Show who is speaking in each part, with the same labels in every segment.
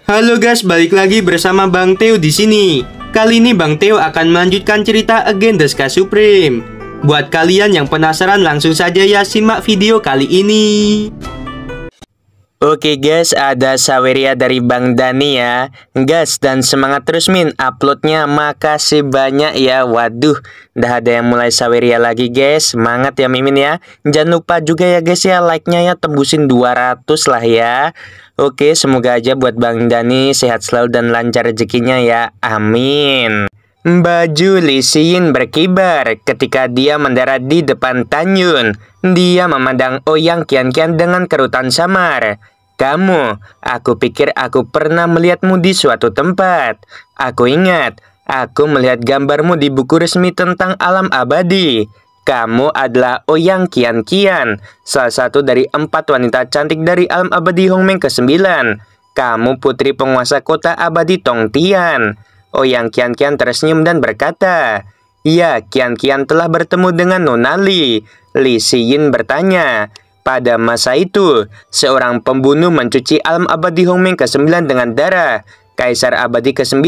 Speaker 1: Halo guys, balik lagi bersama Bang Theo di sini. Kali ini Bang Theo akan melanjutkan cerita Again the Sky Supreme. Buat kalian yang penasaran, langsung saja ya simak video kali ini.
Speaker 2: Oke guys, ada Saweria dari Bang Dani ya. Gas dan semangat terus Min uploadnya, makasih banyak ya. Waduh, udah ada yang mulai Saweria lagi guys. Semangat ya Mimin ya. Jangan lupa juga ya guys ya, like-nya ya tembusin 200 lah ya. Oke, semoga aja buat Bang Dani sehat selalu dan lancar rezekinya ya. Amin. Baju Lee Sin berkibar ketika dia mendarat di depan Tanyun. Dia memandang Ouyang kian-kian dengan kerutan samar. Kamu, aku pikir aku pernah melihatmu di suatu tempat. Aku ingat, aku melihat gambarmu di buku resmi tentang alam abadi. Kamu adalah Ouyang Qianqian, salah satu dari 4 wanita cantik dari alam abadi Hongmeng ke-9. Kamu putri penguasa kota abadi Tongtian. Ouyang Qianqian tersenyum dan berkata, "Ya, Qianqian telah bertemu dengan Nona Li." Lee Sin bertanya, "Pada masa itu, seorang pembunuh mencuci alam abadi Hongmeng ke-9 dengan darah. Kaisar abadi ke-9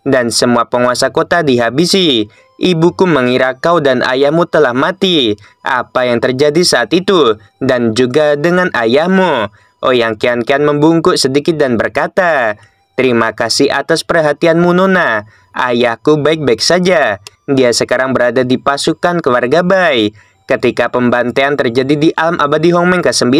Speaker 2: dan semua penguasa kota dihabisi. Ibuku mengira kau dan ayahmu telah mati. Apa yang terjadi saat itu? Dan juga dengan ayahmu?" Ouyang Qianqian membungkuk sedikit dan berkata, "Terima kasih atas perhatianmu Nona. Ayahku baik-baik saja. Dia sekarang berada di pasukan keluarga Bai. Ketika pembantaian terjadi di alam abadi Hongmeng ke-9,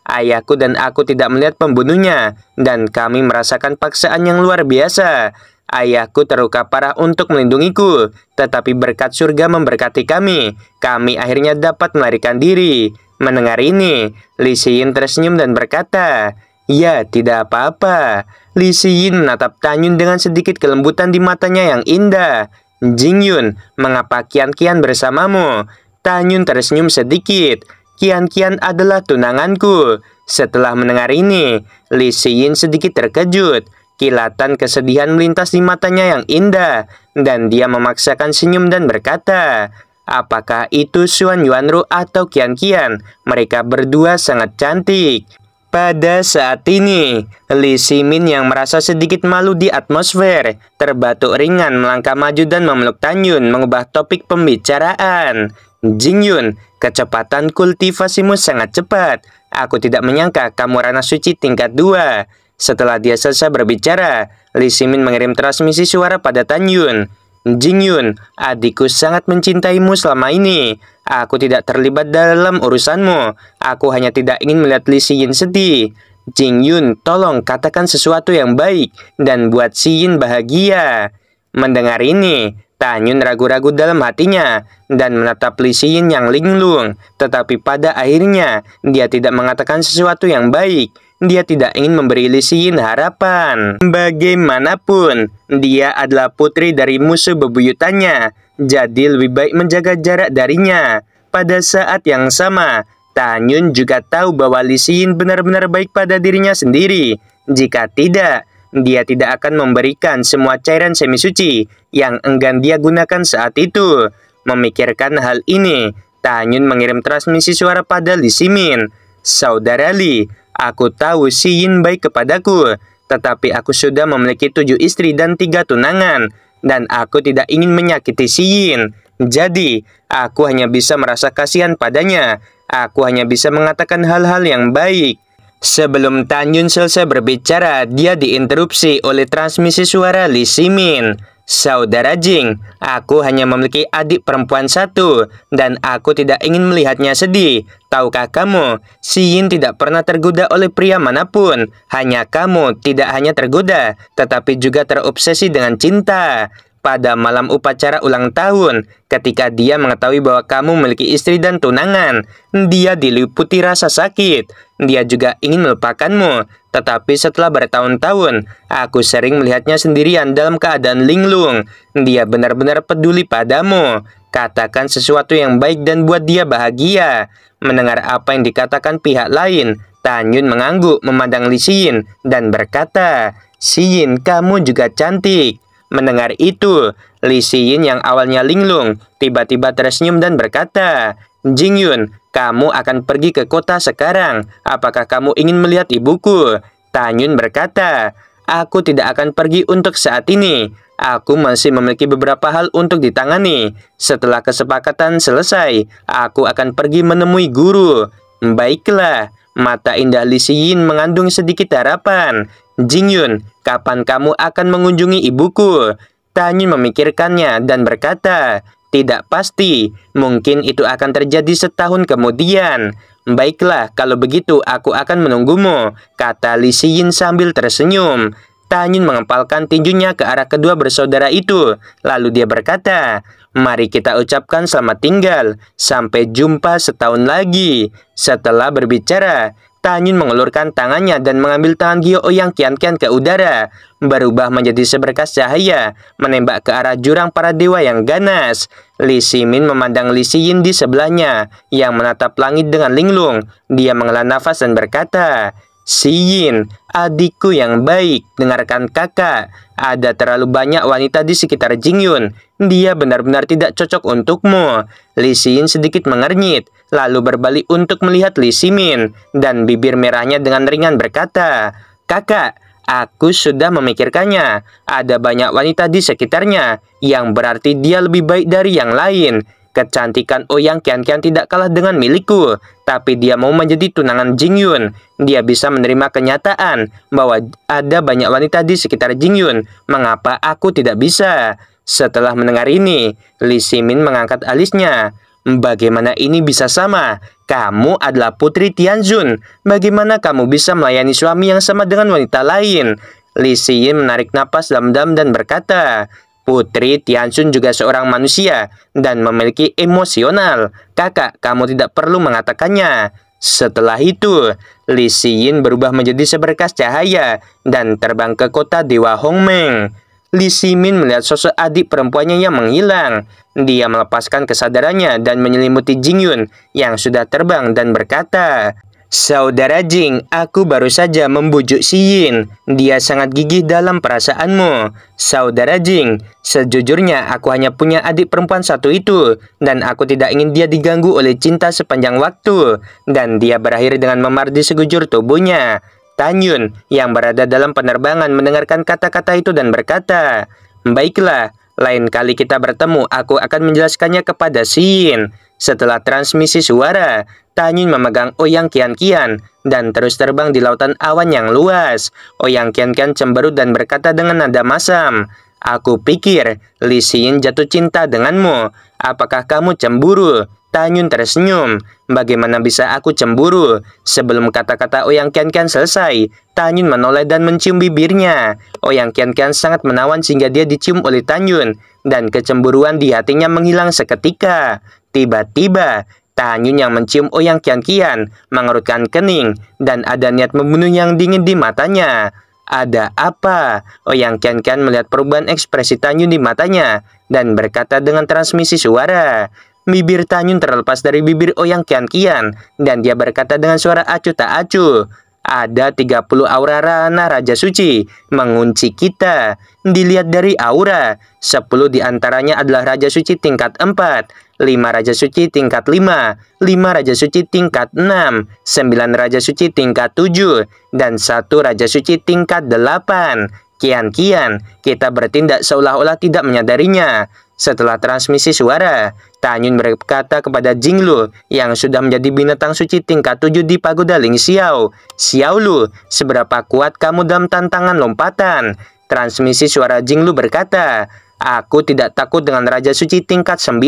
Speaker 2: ayahku dan aku tidak melihat pembunuhnya, dan kami merasakan paksaan yang luar biasa. Ayahku terluka parah untuk melindungiku, tetapi berkat surga memberkati kami. Kami akhirnya dapat melarikan diri." Mendengar ini, Lee Sin tersenyum dan berkata, "Ya, tidak apa-apa." Lee Sin menatap Tanyun dengan sedikit kelembutan di matanya yang indah. "Jingyun, mengapa Qianqian bersamamu?" Tanyun tersenyum sedikit. "Qianqian adalah tunanganku." Setelah mendengar ini, Lee Sin sedikit terkejut. Kilatan kesedihan melintas di matanya yang indah, dan dia memaksakan senyum dan berkata, "Apakah itu Xuan Yuanru atau Qianqian? Mereka berdua sangat cantik." Pada saat ini, Lee Simin yang merasa sedikit malu di atmosfer, terbatuk ringan melangkah maju dan memeluk Tanyun mengubah topik pembicaraan. "Jingyun, kecepatan kultivasimu sangat cepat. Aku tidak menyangka kamu ranah suci tingkat 2. Setelah dia selesai berbicara, Lee Simin mengirim transmisi suara pada Tanyun. "Jingyun, adikku sangat mencintaimu selama ini. Aku tidak terlibat dalam urusanmu. Aku hanya tidak ingin melihat Lee Sin sedih. Jingyun, tolong katakan sesuatu yang baik dan buat Sin bahagia." Mendengar ini, Tanyun ragu-ragu dalam hatinya dan menatap Lee Sin yang linglung. Tetapi pada akhirnya, dia tidak mengatakan sesuatu yang baik. Dia tidak ingin memberi Lee Sin harapan. Bagaimanapun, dia adalah putri dari musuh bebuyutannya, jadi lebih baik menjaga jarak darinya. Pada saat yang sama, Tanyun juga tahu bahwa Lee Sin benar-benar baik pada dirinya sendiri. Jika tidak, dia tidak akan memberikan semua cairan semi suci yang enggan dia gunakan saat itu. Memikirkan hal ini, Tanyun mengirim transmisi suara pada Lee Simin. "Saudara Lee, aku tahu Sin baik kepadaku, tetapi aku sudah memiliki 7 istri dan 3 tunangan, dan aku tidak ingin menyakiti Sin. Jadi, aku hanya bisa merasa kasihan padanya. Aku hanya bisa mengatakan hal-hal yang baik." Sebelum Tanyun selesai berbicara, dia diinterupsi oleh transmisi suara Lee Simin. "Saudara Jing, aku hanya memiliki adik perempuan 1, dan aku tidak ingin melihatnya sedih. Tahukah kamu, Sin tidak pernah tergoda oleh pria manapun. Hanya kamu tidak hanya tergoda, tetapi juga terobsesi dengan cinta. Pada malam upacara ulang tahun, ketika dia mengetahui bahwa kamu memiliki istri dan tunangan, dia diliputi rasa sakit. Dia juga ingin melupakanmu, tetapi setelah bertahun-tahun, aku sering melihatnya sendirian dalam keadaan linglung. Dia benar-benar peduli padamu. Katakan sesuatu yang baik dan buat dia bahagia." Mendengar apa yang dikatakan pihak lain, Tanyun mengangguk memandang Lee Sin dan berkata, "Sin, kamu juga cantik." Mendengar itu, Lee Sin yang awalnya linglung tiba-tiba tersenyum dan berkata, "Jingyun, kamu akan pergi ke kota sekarang. Apakah kamu ingin melihat ibuku?" Tanyun berkata, Aku tidak akan pergi untuk saat ini. Aku masih memiliki beberapa hal untuk ditangani. Setelah kesepakatan selesai, aku akan pergi menemui guru. Baiklah, mata indah Li Xiyin mengandung sedikit harapan. Jingyun, kapan kamu akan mengunjungi ibuku? Tanyun memikirkannya dan berkata, tidak pasti, mungkin itu akan terjadi setahun kemudian. Baiklah, kalau begitu aku akan menunggumu, kata Li Xiyin sambil tersenyum. Tanyun mengepalkan tinjunya ke arah kedua bersaudara itu. Lalu dia berkata, mari kita ucapkan selamat tinggal. Sampai jumpa setahun lagi. Setelah berbicara, Tanyun mengulurkan tangannya dan mengambil tangan Gyo Ouyang Qianqian ke udara, berubah menjadi seberkas cahaya, menembak ke arah jurang para dewa yang ganas. Li Ximin memandang Li Xiyin di sebelahnya, yang menatap langit dengan linglung. Dia menghela nafas dan berkata, Xiyin, adikku yang baik, dengarkan kakak. Ada terlalu banyak wanita di sekitar Jingyun. Dia benar-benar tidak cocok untukmu. Li Xiyin sedikit mengernyit, lalu berbalik untuk melihat Li Ximin, dan bibir merahnya dengan ringan berkata, kakak, aku sudah memikirkannya. Ada banyak wanita di sekitarnya, yang berarti dia lebih baik dari yang lain. Kecantikan Ouyang Qianqian tidak kalah dengan milikku, tapi dia mau menjadi tunangan Jingyun. Dia bisa menerima kenyataan bahwa ada banyak wanita di sekitar Jingyun. Mengapa aku tidak bisa? Setelah mendengar ini, Li Ximin mengangkat alisnya. Bagaimana ini bisa sama? Kamu adalah putri Tianzun. Bagaimana kamu bisa melayani suami yang sama dengan wanita lain? Li Xiyin menarik napas dalam-dalam dan berkata, Putri Tianzun juga seorang manusia dan memiliki emosional. Kakak, kamu tidak perlu mengatakannya. Setelah itu, Li Xiyin berubah menjadi seberkas cahaya dan terbang ke kota Dewa Hongmeng. Li Ximin melihat sosok adik perempuannya yang menghilang. Dia melepaskan kesadarannya dan menyelimuti Jingyun yang sudah terbang dan berkata, Saudara Jing, aku baru saja membujuk Xiyin. Dia sangat gigih dalam perasaanmu. Saudara Jing, sejujurnya aku hanya punya adik perempuan satu itu, dan aku tidak ingin dia diganggu oleh cinta sepanjang waktu. Dan dia berakhir dengan memar di sekujur tubuhnya. Tanyun, yang berada dalam penerbangan, mendengarkan kata-kata itu dan berkata, baiklah, lain kali kita bertemu, aku akan menjelaskannya kepada Xiyin. Setelah transmisi suara, Tanyun memegang Ouyang Qianqian dan terus terbang di lautan awan yang luas. Ouyang Qianqian cemberut dan berkata dengan nada masam, aku pikir Li Xiyin jatuh cinta denganmu. Apakah kamu cemburu? Tanyun tersenyum. Bagaimana bisa aku cemburu? Sebelum kata-kata Ouyang Qianqian selesai, Tanyun menoleh dan mencium bibirnya. Ouyang Qianqian sangat menawan sehingga dia dicium oleh Tanyun, dan kecemburuan di hatinya menghilang seketika. Tiba-tiba, Tanyun yang mencium Ouyang Qianqian mengerutkan kening, dan ada niat membunuh yang dingin di matanya. Ada apa? Ouyang Qianqian melihat perubahan ekspresi Tanyun di matanya, dan berkata dengan transmisi suara. Bibir Tanyun terlepas dari bibir Ouyang Qianqian, dan dia berkata dengan suara acuh tak acuh. Ada 30 aura ranah Raja Suci mengunci kita. Dilihat dari aura, 10 diantaranya adalah Raja Suci tingkat 4, 5 Raja Suci tingkat 5, 5 Raja Suci tingkat 6, 9 Raja Suci tingkat 7, dan 1 Raja Suci tingkat 8. Kian-kian, kita bertindak seolah-olah tidak menyadarinya. Setelah transmisi suara, Tanyun berkata kepada Jinglu yang sudah menjadi binatang suci tingkat 7 di pagoda Ling Xiao. Xiaolu, seberapa kuat kamu dalam tantangan lompatan? Transmisi suara Jinglu berkata, aku tidak takut dengan Raja Suci tingkat 9.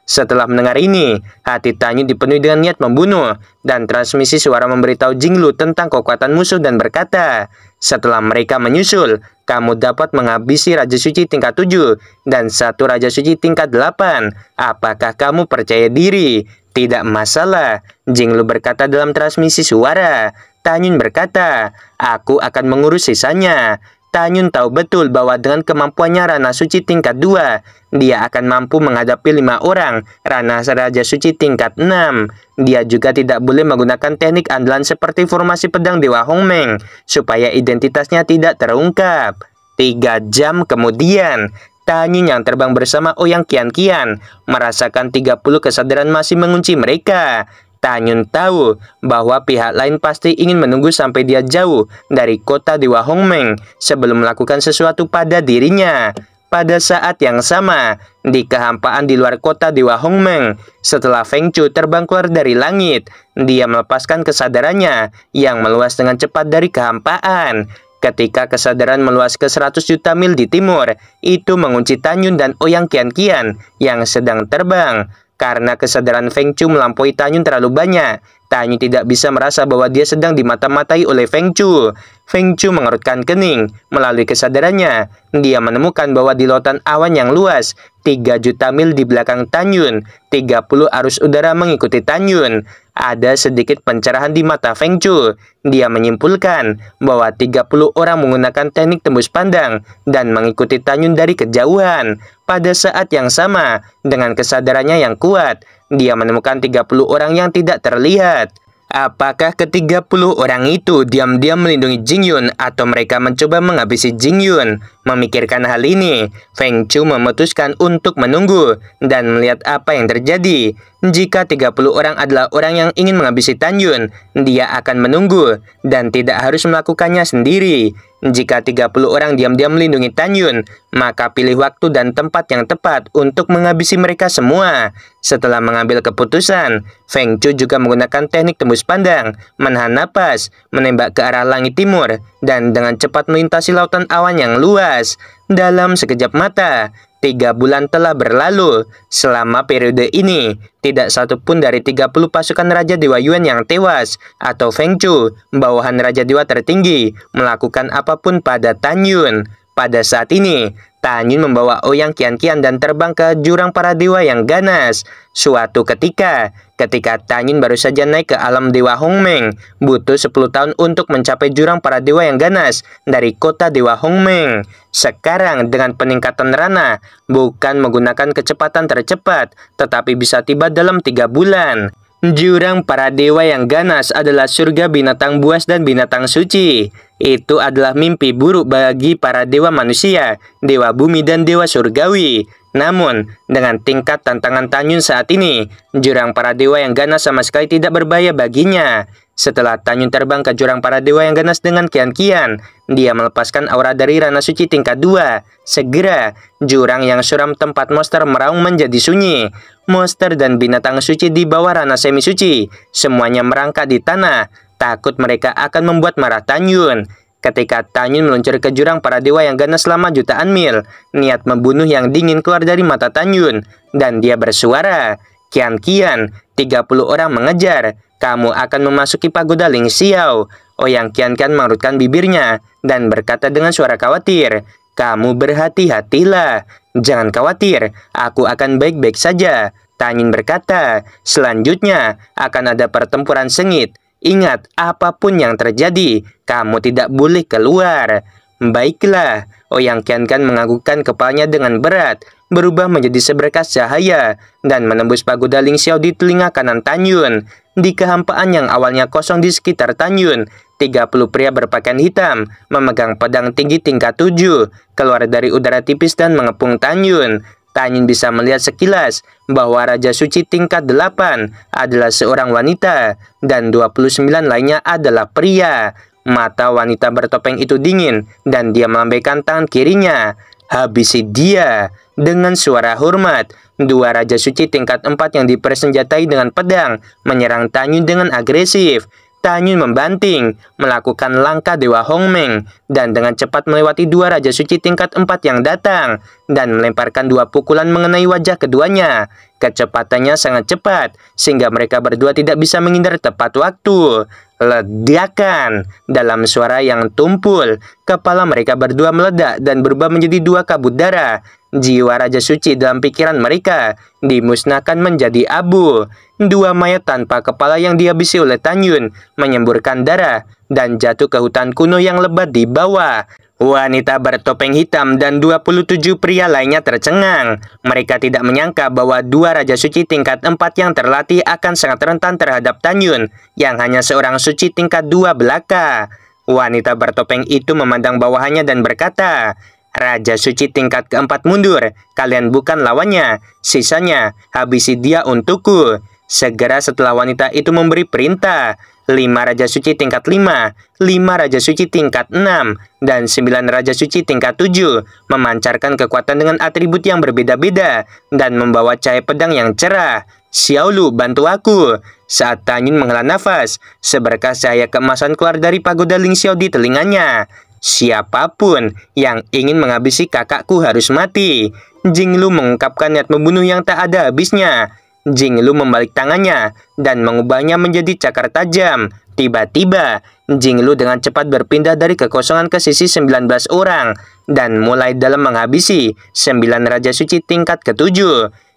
Speaker 2: Setelah mendengar ini, hati Tanyun dipenuhi dengan niat membunuh, dan transmisi suara memberitahu Jinglu tentang kekuatan musuh dan berkata, setelah mereka menyusul, kamu dapat menghabisi Raja Suci tingkat 7 dan 1 Raja Suci tingkat 8. Apakah kamu percaya diri? Tidak masalah, Jinglu berkata dalam transmisi suara. Tanyun berkata, aku akan mengurus sisanya. Tanyun tahu betul bahwa dengan kemampuannya Ranah Suci tingkat 2, dia akan mampu menghadapi 5 orang Ranah Raja Suci tingkat 6. Dia juga tidak boleh menggunakan teknik andalan seperti formasi pedang Dewa Hongmeng, supaya identitasnya tidak terungkap. 3 jam kemudian, Tanyun yang terbang bersama Ouyang Qianqian merasakan 30 kesadaran masih mengunci mereka. Tanyun tahu bahwa pihak lain pasti ingin menunggu sampai dia jauh dari kota Dewa Hongmeng sebelum melakukan sesuatu pada dirinya. Pada saat yang sama, di kehampaan di luar kota Dewa Hongmeng, setelah Feng Chu terbang keluar dari langit, dia melepaskan kesadarannya yang meluas dengan cepat dari kehampaan. Ketika kesadaran meluas ke 100 juta mil di timur, itu mengunci Tanyun dan Ouyang Qianqian yang sedang terbang. Karena kesadaran Feng Chu melampaui Tanyun terlalu banyak, Tanyun tidak bisa merasa bahwa dia sedang dimata-matai oleh Feng Chu. Feng Chu mengerutkan kening. Melalui kesadarannya, dia menemukan bahwa di lautan awan yang luas, 3 juta mil di belakang Tanyun, 30 arus udara mengikuti Tanyun. Ada sedikit pencerahan di mata Feng Chu. Dia menyimpulkan bahwa 30 orang menggunakan teknik tembus pandang dan mengikuti Tanyun dari kejauhan. Pada saat yang sama, dengan kesadarannya yang kuat, dia menemukan 30 orang yang tidak terlihat. Apakah ke-30 orang itu diam-diam melindungi Jingyun atau mereka mencoba menghabisi Jingyun? Memikirkan hal ini, Feng Chu memutuskan untuk menunggu dan melihat apa yang terjadi. Jika 30 orang adalah orang yang ingin menghabisi Tanyun, dia akan menunggu dan tidak harus melakukannya sendiri. Jika 30 orang diam-diam melindungi Tanyun, maka pilih waktu dan tempat yang tepat untuk menghabisi mereka semua. Setelah mengambil keputusan, Feng Chu juga menggunakan teknik tembus pandang, menahan napas, menembak ke arah langit timur, dan dengan cepat melintasi lautan awan yang luas. Dalam sekejap mata, 3 bulan telah berlalu. Selama periode ini, tidak satu pun dari 30 pasukan Raja Dewa Yuan yang tewas, atau Feng Chu, bawahan Raja Dewa tertinggi, melakukan apapun pada Tanyun. Pada saat ini, Tanyun membawa Ouyang Qianqian dan terbang ke jurang para dewa yang ganas. Suatu ketika Tanyun baru saja naik ke alam Dewa Hongmeng, butuh 10 tahun untuk mencapai jurang para dewa yang ganas dari kota Dewa Hongmeng. Sekarang dengan peningkatan Rana, bukan menggunakan kecepatan tercepat, tetapi bisa tiba dalam 3 bulan. Jurang para dewa yang ganas adalah surga binatang buas dan binatang suci. Itu adalah mimpi buruk bagi para dewa manusia, dewa bumi dan dewa surgawi. Namun, dengan tingkat tantangan Tanyun saat ini, jurang para dewa yang ganas sama sekali tidak berbahaya baginya. Setelah Tanyun terbang ke jurang para dewa yang ganas dengan Qianqian, dia melepaskan aura dari Rana Suci tingkat 2. Segera, jurang yang suram tempat monster meraung menjadi sunyi. Monster dan binatang suci di bawah Rana Semi Suci, semuanya merangkak di tanah, takut mereka akan membuat marah Tanyun. Ketika Tanyun meluncur ke jurang para dewa yang ganas selama jutaan mil, niat membunuh yang dingin keluar dari mata Tanyun, dan dia bersuara, "Qianqian, 30 orang mengejar. Kamu akan memasuki pagoda Ling Xiao." Ouyang Qianqian mengerutkan bibirnya dan berkata dengan suara khawatir, "Kamu berhati-hatilah. Jangan khawatir, aku akan baik-baik saja." Tanyun berkata, "Selanjutnya akan ada pertempuran sengit. Ingat, apapun yang terjadi, kamu tidak boleh keluar." "Baiklah." Ouyang Qianqian menganggukkan kepalanya dengan berat, berubah menjadi seberkas cahaya, dan menembus pagoda Ling Xiao di telinga kanan Tanyun. Di kehampaan yang awalnya kosong di sekitar Tanyun, 30 pria berpakaian hitam, memegang pedang tinggi tingkat 7, keluar dari udara tipis dan mengepung Tanyun. Tanyun bisa melihat sekilas bahwa Raja Suci tingkat 8 adalah seorang wanita, dan 29 lainnya adalah pria. Mata wanita bertopeng itu dingin, dan dia melambaikan tangan kirinya. "Habisi dia." Dengan suara hormat, 2 Raja Suci tingkat 4 yang dipersenjatai dengan pedang menyerang Tanyun dengan agresif. Tanyun membanting, melakukan langkah Dewa Hongmeng, dan dengan cepat melewati 2 Raja Suci tingkat 4 yang datang, dan melemparkan 2 pukulan mengenai wajah keduanya. Kecepatannya sangat cepat, sehingga mereka berdua tidak bisa menghindar tepat waktu. Ledakan! Dalam suara yang tumpul, kepala mereka berdua meledak dan berubah menjadi 2 kabut darah. Jiwa Raja Suci dalam pikiran mereka dimusnahkan menjadi abu. 2 mayat tanpa kepala yang dihabisi oleh Tanyun menyemburkan darah dan jatuh ke hutan kuno yang lebat di bawah. Wanita bertopeng hitam dan 27 pria lainnya tercengang. Mereka tidak menyangka bahwa 2 Raja Suci tingkat 4 yang terlatih akan sangat rentan terhadap Tanyun, yang hanya seorang suci tingkat 2 belaka. Wanita bertopeng itu memandang bawahannya dan berkata, "Raja Suci tingkat keempat mundur. Kalian bukan lawannya. Sisanya, habisi dia untukku." Segera setelah wanita itu memberi perintah, 5 Raja Suci tingkat 5, 5 Raja Suci tingkat 6, dan 9 Raja Suci tingkat 7 memancarkan kekuatan dengan atribut yang berbeda-beda dan membawa cahaya pedang yang cerah. Xiaolu, bantu aku. Saat Tanyun menghela nafas, seberkas cahaya keemasan keluar dari pagoda Ling Xiao di telinganya. Siapapun yang ingin menghabisi kakakku harus mati. Jinglu mengungkapkan niat membunuh yang tak ada habisnya. Jinglu membalik tangannya dan mengubahnya menjadi cakar tajam. Tiba-tiba, Jinglu dengan cepat berpindah dari kekosongan ke sisi 19 orang dan mulai dalam menghabisi 9 Raja Suci tingkat ke-7.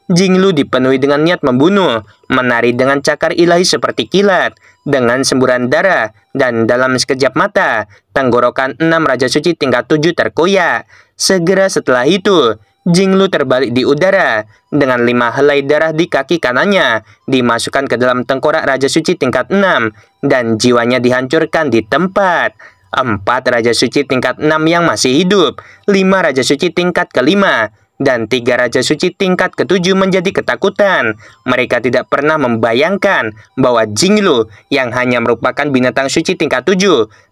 Speaker 2: Jinglu dipenuhi dengan niat membunuh, menari dengan cakar ilahi seperti kilat, dengan semburan darah, dan dalam sekejap mata, tenggorokan 6 Raja Suci tingkat 7 terkoyak. Segera setelah itu, Jinglu terbalik di udara, dengan 5 helai darah di kaki kanannya, dimasukkan ke dalam tengkorak Raja Suci tingkat 6, dan jiwanya dihancurkan di tempat. 4 Raja Suci tingkat 6 yang masih hidup, 5 Raja Suci tingkat ke-5, dan 3 Raja Suci tingkat ke-7 menjadi ketakutan. Mereka tidak pernah membayangkan bahwa Jinglu yang hanya merupakan binatang suci tingkat 7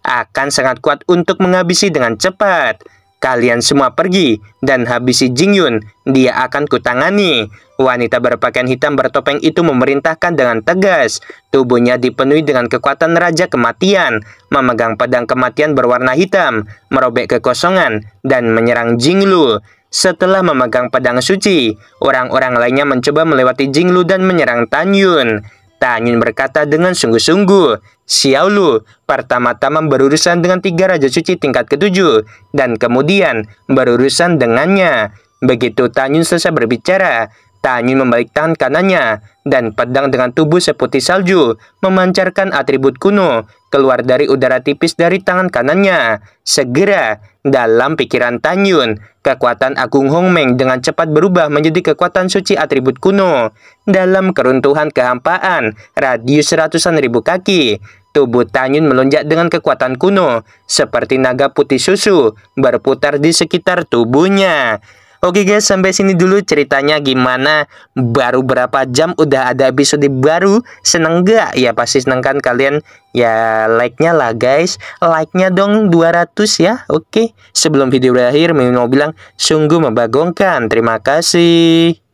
Speaker 2: akan sangat kuat untuk menghabisi dengan cepat. Kalian semua pergi dan habisi Jingyun, dia akan kutangani. Wanita berpakaian hitam bertopeng itu memerintahkan dengan tegas. Tubuhnya dipenuhi dengan kekuatan Raja Kematian, memegang pedang kematian berwarna hitam, merobek kekosongan, dan menyerang Jinglu. Setelah memegang pedang suci, orang-orang lainnya mencoba melewati Jinglu dan menyerang Tanyun. Tanyun berkata dengan sungguh-sungguh, Xiaolu pertama-tama berurusan dengan 3 Raja Suci tingkat ke-7 dan kemudian berurusan dengannya. Begitu Tanyun selesai berbicara, Tanyun membalik tangan kanannya dan pedang dengan tubuh seputih salju memancarkan atribut kuno keluar dari udara tipis dari tangan kanannya. Segera, dalam pikiran Tanyun, kekuatan Agung Hongmeng dengan cepat berubah menjadi kekuatan suci atribut kuno. Dalam keruntuhan kehampaan, radius ratusan ribu kaki, tubuh Tanyun melonjak dengan kekuatan kuno, seperti naga putih susu, berputar di sekitar tubuhnya. Oke guys, sampai sini dulu ceritanya gimana. Baru berapa jam udah ada episode baru. Seneng gak? Ya pasti seneng kan kalian. Ya like-nya lah guys. Like-nya dong 200 ya. Oke. Sebelum video berakhir, Mimin mau bilang sungguh membagongkan. Terima kasih.